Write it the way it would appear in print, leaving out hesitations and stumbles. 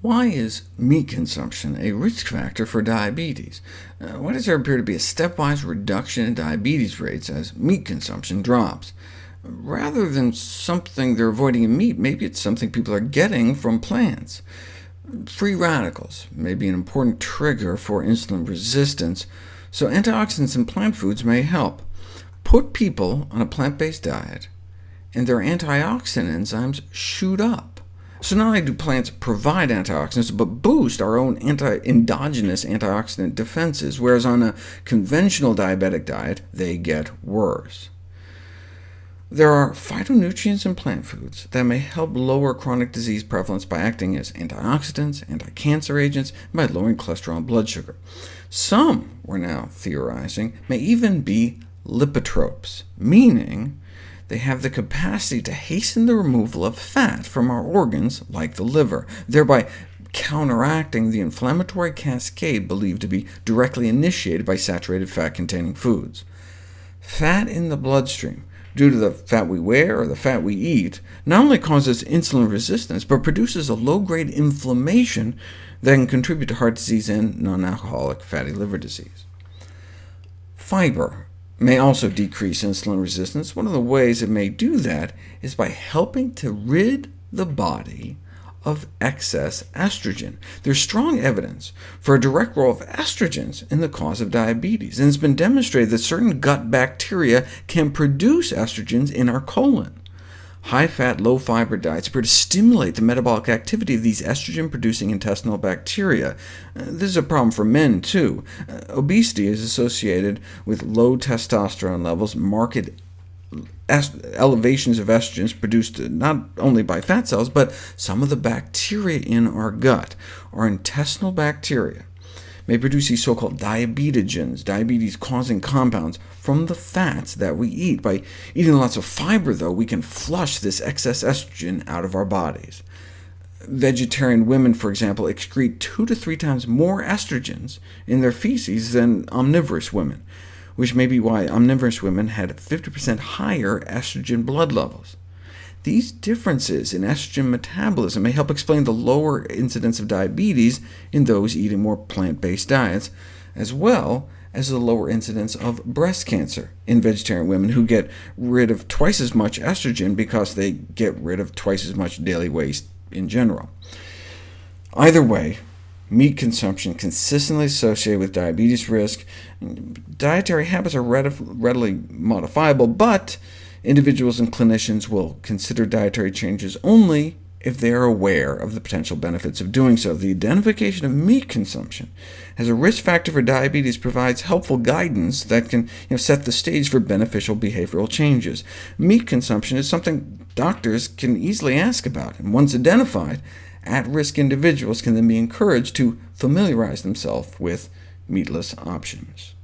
Why is meat consumption a risk factor for diabetes? Why does there appear to be a stepwise reduction in diabetes rates as meat consumption drops? Rather than something they're avoiding in meat, maybe it's something people are getting from plants. Free radicals may be an important trigger for insulin resistance, so antioxidants in plant foods may help. Put people on a plant-based diet, and their antioxidant enzymes shoot up. So not only do plants provide antioxidants, but boost our own endogenous antioxidant defenses, whereas on a conventional diabetic diet, they get worse. There are phytonutrients in plant foods that may help lower chronic disease prevalence by acting as antioxidants, anti-cancer agents, and by lowering cholesterol and blood sugar. Some, we're now theorizing, may even be lipotropes, meaning they have the capacity to hasten the removal of fat from our organs, like the liver, thereby counteracting the inflammatory cascade believed to be directly initiated by saturated fat-containing foods. Fat in the bloodstream, due to the fat we wear or the fat we eat, not only causes insulin resistance, but produces a low-grade inflammation that can contribute to heart disease and non-alcoholic fatty liver disease. Fiber may also decrease insulin resistance. One of the ways it may do that is by helping to rid the body of excess estrogen. There's strong evidence for a direct role of estrogens in the cause of diabetes, and it's been demonstrated that certain gut bacteria can produce estrogens in our colon. High-fat, low-fiber diets appear to stimulate the metabolic activity of these estrogen-producing intestinal bacteria. This is a problem for men, too. Obesity is associated with low testosterone levels, marked elevations of estrogens produced not only by fat cells, but some of the bacteria in our gut. Our intestinal bacteria may produce these so-called diabetogens, diabetes-causing compounds, from the fats that we eat. By eating lots of fiber, though, we can flush this excess estrogen out of our bodies. Vegetarian women, for example, excrete 2 to 3 times more estrogens in their feces than omnivorous women, which may be why omnivorous women had 50% higher estrogen blood levels. These differences in estrogen metabolism may help explain the lower incidence of diabetes in those eating more plant-based diets, as well as the lower incidence of breast cancer in vegetarian women who get rid of twice as much estrogen because they get rid of twice as much daily waste in general. Either way, meat consumption consistently associated with diabetes risk. Dietary habits are readily modifiable, but individuals and clinicians will consider dietary changes only if they are aware of the potential benefits of doing so. The identification of meat consumption as a risk factor for diabetes provides helpful guidance that can set the stage for beneficial behavioral changes. Meat consumption is something doctors can easily ask about, and once identified, at-risk individuals can then be encouraged to familiarize themselves with meatless options.